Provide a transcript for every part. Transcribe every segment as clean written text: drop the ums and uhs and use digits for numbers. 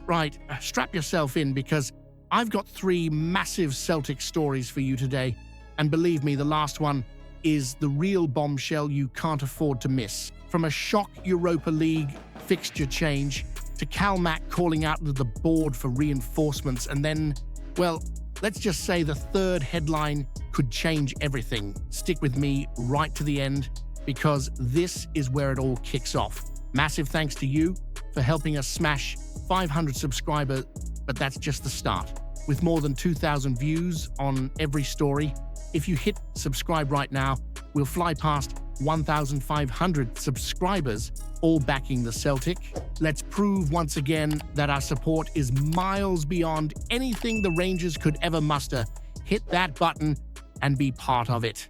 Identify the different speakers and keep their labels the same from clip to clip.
Speaker 1: Right, strap yourself in because I've got 3 massive Celtic stories for you today. And believe me, the last one is the real bombshell you can't afford to miss. From a shock Europa League fixture change to Calmac calling out to the board for reinforcements, and then, well, let's just say the third headline could change everything. Stick with me right to the end because this is where it all kicks off. Massive thanks to you for helping us smash 500 subscribers, but that's just the start. With more than 2,000 views on every story, if you hit subscribe right now, we'll fly past 1,500 subscribers, all backing the Celtic. Let's prove once again that our support is miles beyond anything the Rangers could ever muster. Hit that button and be part of it.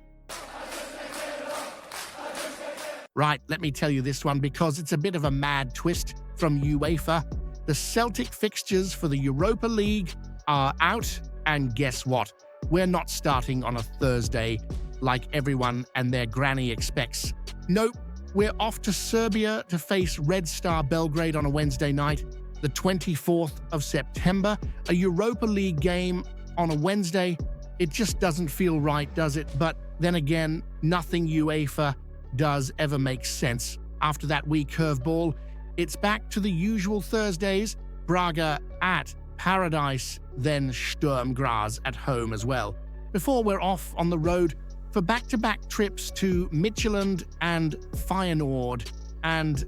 Speaker 1: Right, let me tell you this one because it's a bit of a mad twist from UEFA. The Celtic fixtures for the Europa League are out, and guess what? We're not starting on a Thursday like everyone and their granny expects. Nope, we're off to Serbia to face Red Star Belgrade on a Wednesday night, the 24th of September. A Europa League game on a Wednesday, it just doesn't feel right, does it? But then again, nothing UEFA does ever make sense. After that wee curveball, it's back to the usual Thursdays, Braga at Paradise, then Sturm Graz at home as well, before we're off on the road for back-to-back trips to Midtjylland and Feyenoord. And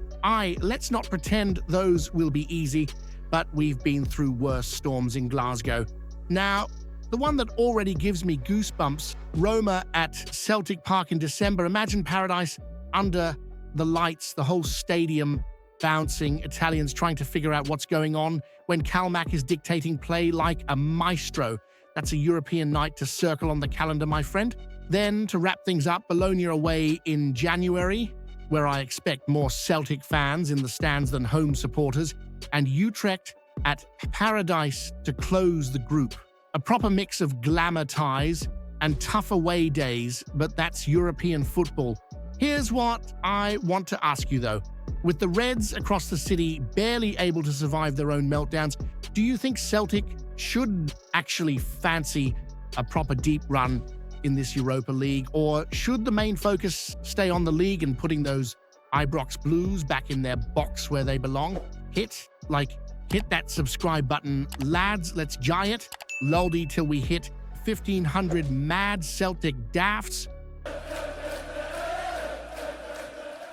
Speaker 1: let's not pretend those will be easy, but we've been through worse storms in Glasgow. Now, the one that already gives me goosebumps, Roma at Celtic Park in December. Imagine Paradise under the lights, the whole stadium bouncing, Italians trying to figure out what's going on when Calmac is dictating play like a maestro. That's a European night to circle on the calendar, my friend. Then, to wrap things up, Bologna away in January, where I expect more Celtic fans in the stands than home supporters, and Utrecht at Paradise to close the group. A proper mix of glamour ties and tough away days, but that's European football. Here's what I want to ask you, though. With the Reds across the city barely able to survive their own meltdowns, do you think Celtic should actually fancy a proper deep run in this Europa League, or should the main focus stay on the league and putting those Ibrox Blues back in their box where they belong? Hit that subscribe button. Lads, let's giant loldy till we hit 1,500 mad Celtic dafts.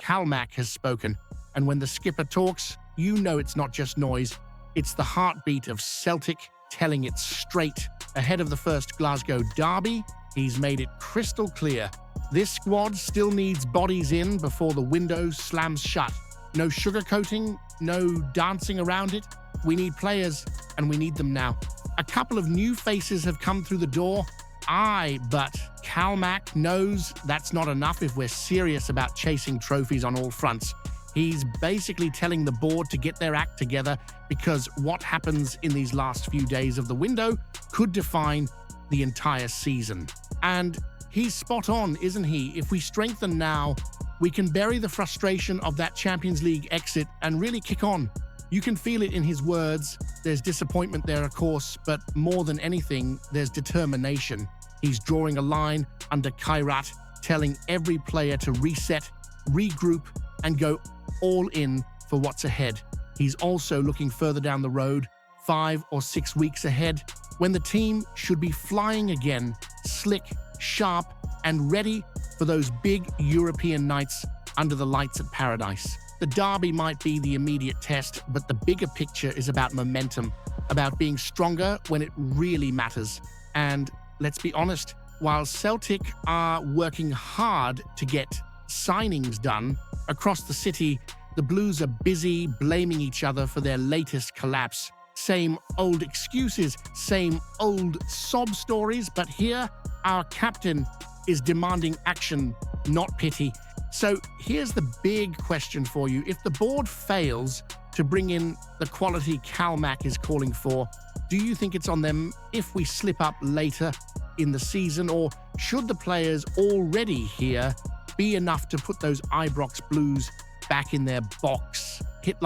Speaker 1: Calmac has spoken, and when the skipper talks, you know it's not just noise, it's the heartbeat of Celtic telling it straight. Ahead of the first Glasgow Derby, he's made it crystal clear. This squad still needs bodies in before the window slams shut. No sugarcoating, no dancing around it. We need players, and we need them now. A couple of new faces have come through the door. But Calmac knows that's not enough if we're serious about chasing trophies on all fronts. He's basically telling the board to get their act together because what happens in these last few days of the window could define the entire season. And he's spot on, isn't he? If we strengthen now, we can bury the frustration of that Champions League exit and really kick on. You can feel it in his words. There's disappointment there, of course, but more than anything, there's determination. He's drawing a line under Kairat, telling every player to reset, regroup, and go all in for what's ahead. He's also looking further down the road, 5 or 6 weeks ahead, when the team should be flying again, slick, sharp, and ready for those big European nights under the lights at Paradise. The derby might be the immediate test, but the bigger picture is about momentum, about being stronger when it really matters. And let's be honest, while Celtic are working hard to get signings done, across the city, the Blues are busy blaming each other for their latest collapse. Same old excuses, same old sob stories, but here, our captain is demanding action, not pity. So here's the big question for you. If the board fails to bring in the quality Calmac is calling for, do you think it's on them if we slip up later in the season, or should the players already here be enough to put those Ibrox Blues back in their box? Hit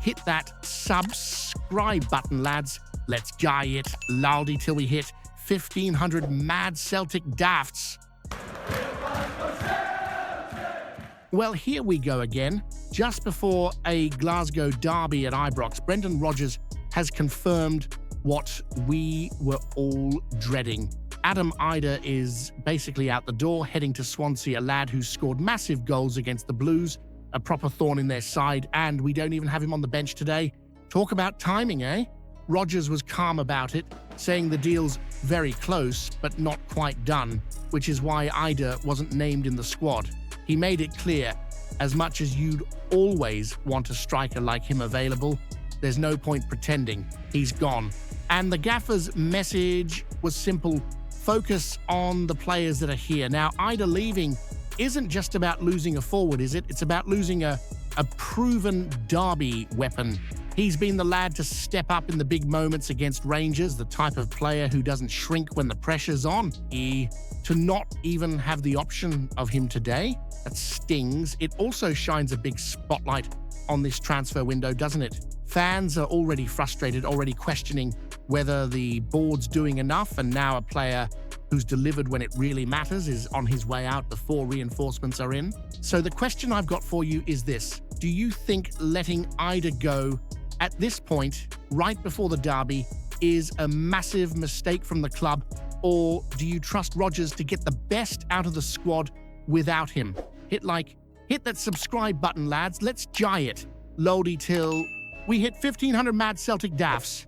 Speaker 1: hit that subscribe button, lads. Let's guy it, laldy, till we hit 1,500 mad Celtic dafts. Well, here we go again. Just before a Glasgow Derby at Ibrox, Brendan Rodgers has confirmed what we were all dreading. Adam Idah is basically out the door, heading to Swansea, a lad who scored massive goals against the Blues, a proper thorn in their side, and we don't even have him on the bench today. Talk about timing, eh? Rodgers was calm about it, saying the deal's very close, but not quite done, which is why Idah wasn't named in the squad. He made it clear, as much as you'd always want a striker like him available, there's no point pretending. He's gone. And the gaffer's message was simple: focus on the players that are here. Now, Idah leaving isn't just about losing a forward, is it? It's about losing a proven derby weapon. He's been the lad to step up in the big moments against Rangers, the type of player who doesn't shrink when the pressure's on. To not even have the option of him today, that stings. It also shines a big spotlight on this transfer window, doesn't it? Fans are already frustrated, already questioning whether the board's doing enough, and now a player who's delivered when it really matters is on his way out before reinforcements are in. So the question I've got for you is this: do you think letting Idah go at this point, right before the derby, is a massive mistake from the club, or do you trust Rodgers to get the best out of the squad without him? Hit that subscribe button, lads. Let's jay it. Loady till we hit 1,500 mad Celtic dafts.